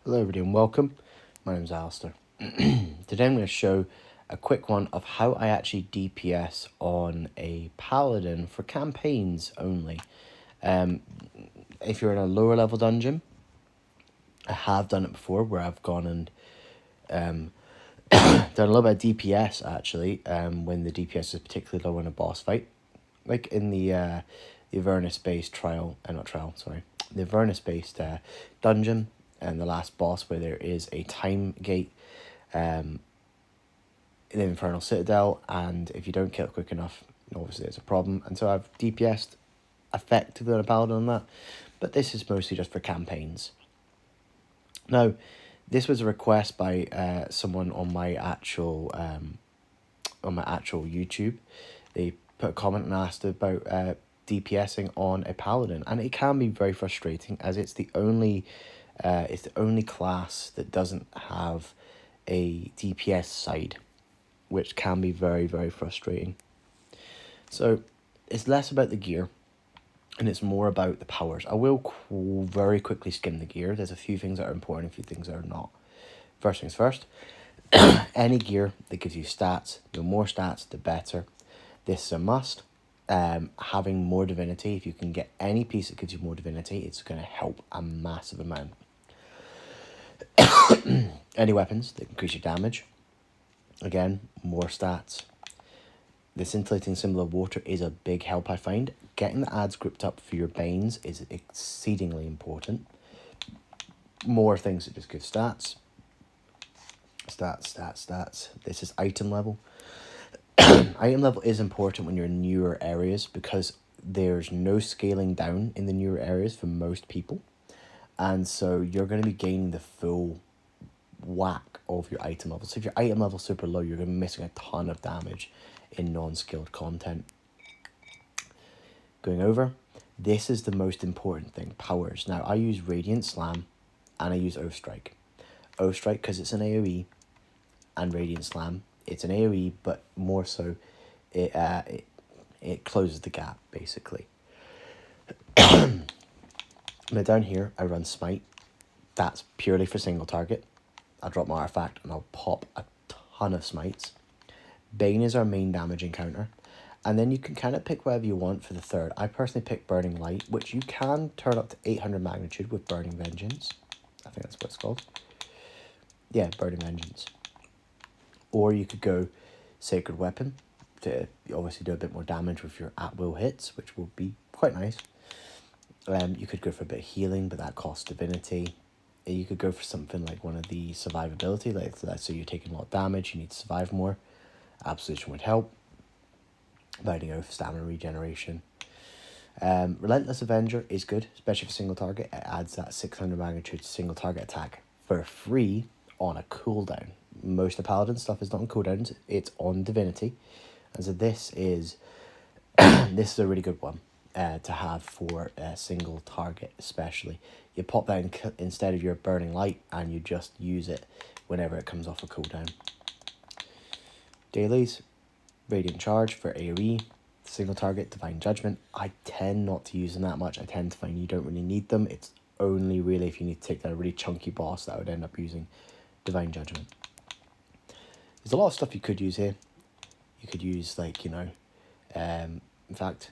Hello everybody and welcome. My name's Alistair. Today I'm going to show a quick one of how I actually DPS on a paladin for campaigns only. If you're in a lower level dungeon, I have done it before where I've gone and done a little bit of DPS actually when the DPS is particularly low in a boss fight. Like in the Avernus-based the Avernus-based dungeon and the last boss where there is a time gate in the Infernal Citadel, and if you don't kill it quick enough, obviously it's a problem. And so I've DPS'd effectively on a paladin on that, but this is mostly just for campaigns. Now, this was a request by someone on my actual YouTube. They put a comment and asked about DPSing on a paladin, and it can be very frustrating as it's the only class that doesn't have a DPS side, which can be very, very frustrating. So it's less about the gear and it's more about the powers. I will very quickly skim the gear. There's a few things that are important, a few things that are not. First things first, any gear that gives you stats, the more stats, the better. This is a must. Having more divinity, if you can get any piece that gives you more divinity, it's going to help a massive amount. Any weapons that increase your damage, again, more stats. The scintillating symbol of water is a big help, I find. Getting the ads grouped up for your banes is exceedingly important. More things that just give stats. Stats. This is item level. Item level is important when you're in newer areas because there's no scaling down in the newer areas for most people. And so you're going to be gaining the full whack of your item level. So if your item level is super low, you're going to be missing a ton of damage in non-skilled content. Going over, this is the most important thing, powers. Now, I use Radiant Slam and I use Oath Strike. Oath Strike because it's an AoE, and Radiant Slam, it's an AoE, but more so, it closes the gap, basically. Now down here, I run Smite. That's purely for single target. I'll drop my artifact and I'll pop a ton of smites. Bane is our main damage encounter. And then you can kind of pick whatever you want for the third. I personally pick Burning Light, which you can turn up to 800 magnitude with Burning Vengeance. I think that's what it's called. Yeah, Burning Vengeance. Or you could go Sacred Weapon to obviously do a bit more damage with your at-will hits, which will be quite nice. You could go for a bit of healing, but that costs divinity. You could go for something like one of the survivability, like let's say you're taking a lot of damage, you need to survive more. Absolution would help. Binding Oath, stamina regeneration. Relentless Avenger is good, especially for single target. It adds that 600 magnitude single target attack for free on a cooldown. Most of the Paladin stuff is not on cooldowns, it's on divinity. And so this is this is a really good one to have for a single target especially. You pop that instead of your Burning Light and you just use it whenever it comes off a cooldown. Dailies, Radiant Charge for AoE, single target, Divine Judgment. I tend not to use them that much. I tend to find you don't really need them. It's only really if you need to take down a really chunky boss that I would end up using Divine Judgment. There's a lot of stuff you could use here. You could use in fact,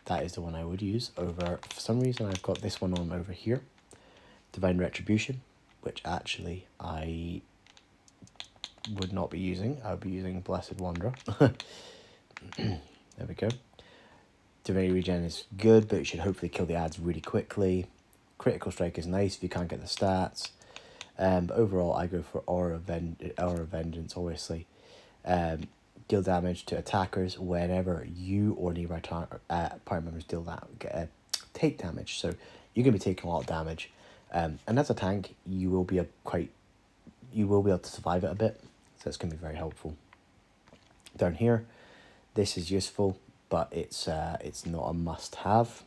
that is the one I would use over, for some reason I've got this one on over here. Divine Retribution, which actually I would not be using. I would be using Blessed Wanderer. There we go. Divinity Regen is good, but it should hopefully kill the ads really quickly. Critical Strike is nice if you can't get the stats. But overall, I go for Aura of Vengeance, obviously. Deal damage to attackers whenever you or nearby party members take damage. So you're going to be taking a lot of damage. And as a tank, you will be able to survive it a bit. So it's going to be very helpful. Down here, this is useful, but it's not a must-have.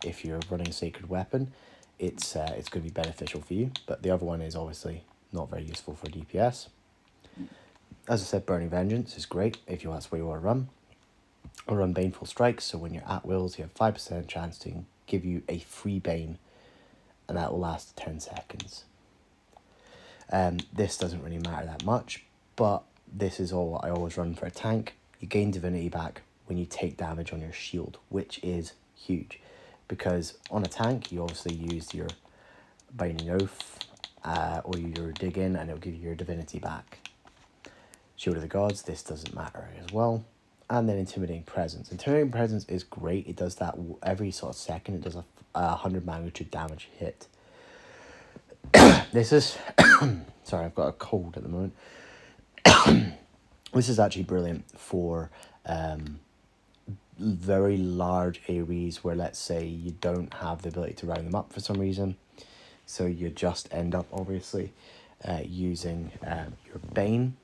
If you're running Sacred Weapon, it's going to be beneficial for you. But the other one is obviously not very useful for DPS. As I said, Burning Vengeance is great if that's where you want to run. I'll run Baneful Strikes, so when you're at wills, you have 5% chance to give you a free Bane, and that will last 10 seconds. This doesn't really matter that much, but this is all I always run for a tank. You gain divinity back when you take damage on your shield, which is huge, because on a tank you obviously use your Binding Oath or your dig in, and it'll give you your divinity back. Shield of the Gods, this doesn't matter as well. And then Intimidating Presence. Intimidating Presence is great. It does that every sort of second. It does a 100 magnitude damage hit. This is sorry, I've got a cold at the moment. This is actually brilliant for very large AoEs where, let's say, you don't have the ability to round them up for some reason, so you just end up obviously using your Bane.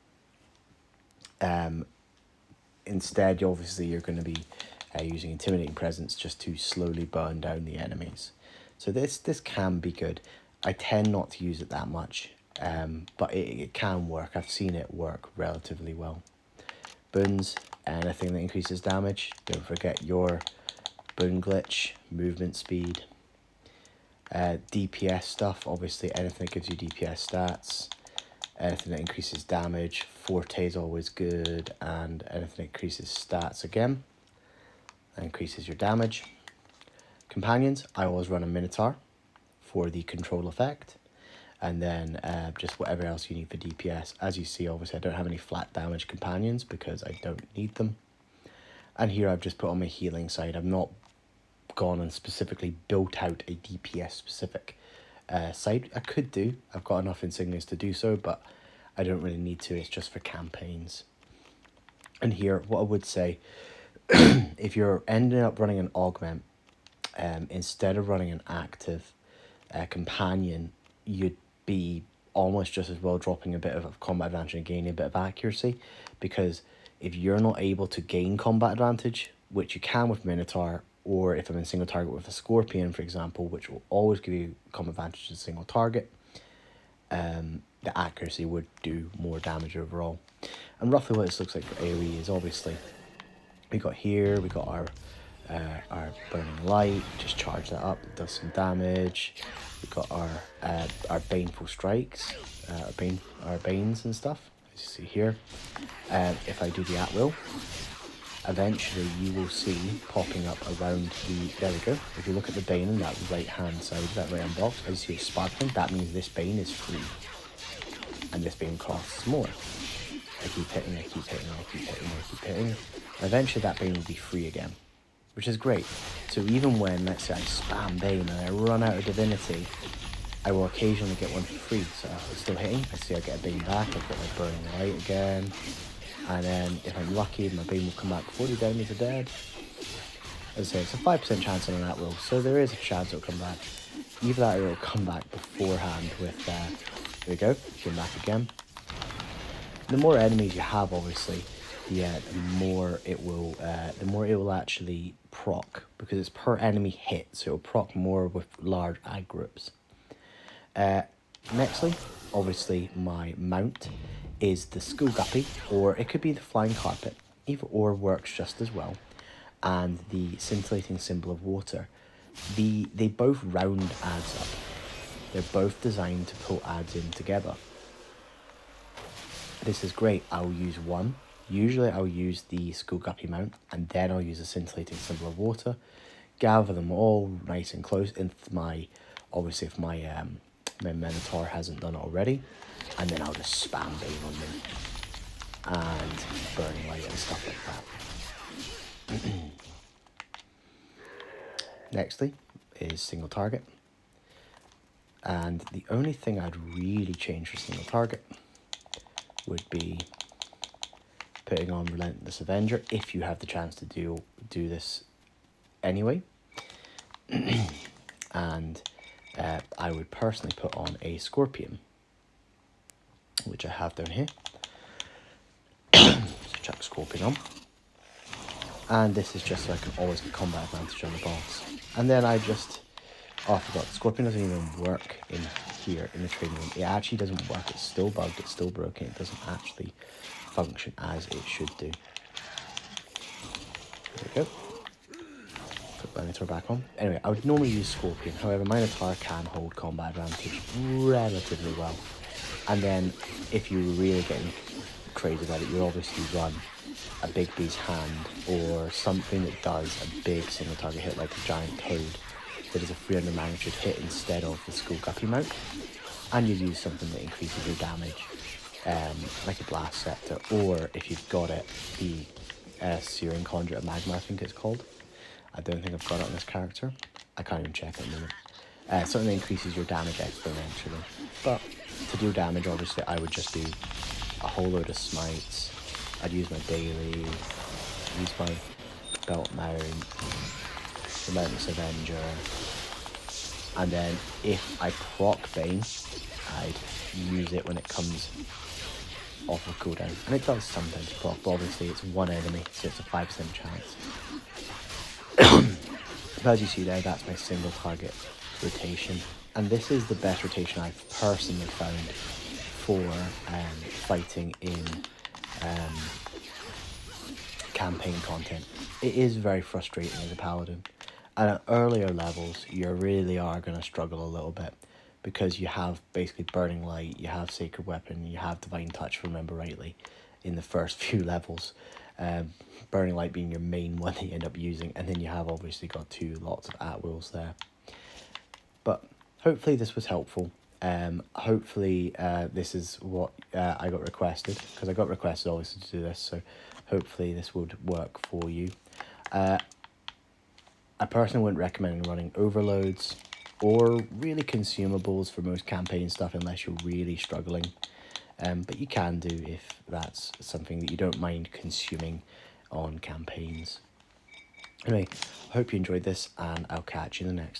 Instead, obviously, you're going to be using Intimidating Presence just to slowly burn down the enemies. So this can be good. I tend not to use it that much, but it can work. I've seen it work relatively well. Boons, anything that increases damage. Don't forget your Boon Glitch, movement speed. DPS stuff, obviously anything that gives you DPS stats. Anything that increases damage. Forte is always good, and anything that increases stats again. That increases your damage. Companions, I always run a Minotaur for the control effect, and then just whatever else you need for DPS. As you see, obviously I don't have any flat damage companions because I don't need them. And here I've just put on my healing side. I've not gone and specifically built out a DPS specific side. I could do. I've got enough insignias to do so, but I don't really need to. It's just for campaigns. And here, what I would say, if you're ending up running an augment, instead of running an active companion, you'd be almost just as well dropping a bit of combat advantage and gaining a bit of accuracy, because if you're not able to gain combat advantage, which you can with Minotaur, or if I'm in single target with a Scorpion, for example, which will always give you combat advantage to single target, the accuracy would do more damage overall. And roughly what this looks like for AoE is obviously we got our Burning Light, just charge that up, it does some damage. We've got our Baneful Strikes, our Banes and stuff, as you see here. If I do the at will, eventually you will see popping up around there we go. If you look at the Bane on that right hand side, that right hand box, as you see it sparkling, that means this Bane is free. And this Bane costs more. I keep hitting. And eventually that Bane will be free again, which is great. So even when, let's say, I spam Bane and I run out of divinity, I will occasionally get one for free. So I'm still hitting, I see I get a Bane back, I've got my Burning Light again. And then if I'm lucky, my Bane will come back before the enemies are dead. As I say, it's a 5% chance on an at will, so there is a chance it'll come back. Either that or it'll come back beforehand with, there we go, come back again. The more enemies you have, obviously, the more it will actually proc, because it's per enemy hit, so it'll proc more with large ag groups. Nextly, obviously, my mount is the Skull Guppy, or it could be the Flying Carpet. Either or works just as well. And the Scintillating Symbol of Water. They both round adds up. They're both designed to pull adds in together. This is great. I'll use one. Usually I'll use the Skull Guppy mount, and then I'll use the Scintillating Symbol of Water. Gather them all nice and close. Obviously if my Minotaur hasn't done it already. And then I'll just spam Bane on them. And Burning Light and stuff like that. Nextly is single target. And the only thing I'd really change for single target would be putting on Relentless Avenger, if you have the chance to do this anyway. And I would personally put on a Scorpion, which I have down here. So chuck Scorpion on. And this is just so I can always get combat advantage on the boss. And then I just... Oh, I forgot. Scorpion doesn't even work in here, in the training room. It actually doesn't work. It's still bugged. It's still broken. It doesn't actually function as it should do. There we go. Put Minotaur back on. Anyway, I would normally use Scorpion. However, Minotaur can hold combat advantage relatively well. And then if you're really getting crazy about it, you obviously run a big beast hand or something that does a big single target hit, like a giant toad that is a 300 magnitude hit instead of the Skull Guppy mount. And you use something that increases your damage, like a Blast Scepter, or if you've got it, the Searing Conduit of Magma, I think it's called. I don't think I've got it on this character. I can't even check at the moment. Something that increases your damage exponentially. But to do damage, obviously, I would just do a whole load of smites. I'd use my daily, use my belt mount, Relentless Avenger, and then if I proc Bane, I'd use it when it comes off of cooldown. And it does sometimes proc, but obviously it's one enemy, so it's a 5% chance. But as you see there, that's my single target rotation. And this is the best rotation I've personally found for fighting in campaign content. It is very frustrating as a paladin. And at earlier levels, you really are going to struggle a little bit because you have basically Burning Light, you have Sacred Weapon, you have Divine Touch, if I remember rightly, in the first few levels. Burning Light being your main one that you end up using, and then you have obviously got lots of at-wills there. But hopefully this was helpful. Hopefully this is what I got requested, because I got requested obviously to do this, so hopefully this would work for you. I personally wouldn't recommend running overloads or really consumables for most campaign stuff unless you're really struggling. But you can do if that's something that you don't mind consuming on campaigns. Anyway, I hope you enjoyed this, and I'll catch you in the next time.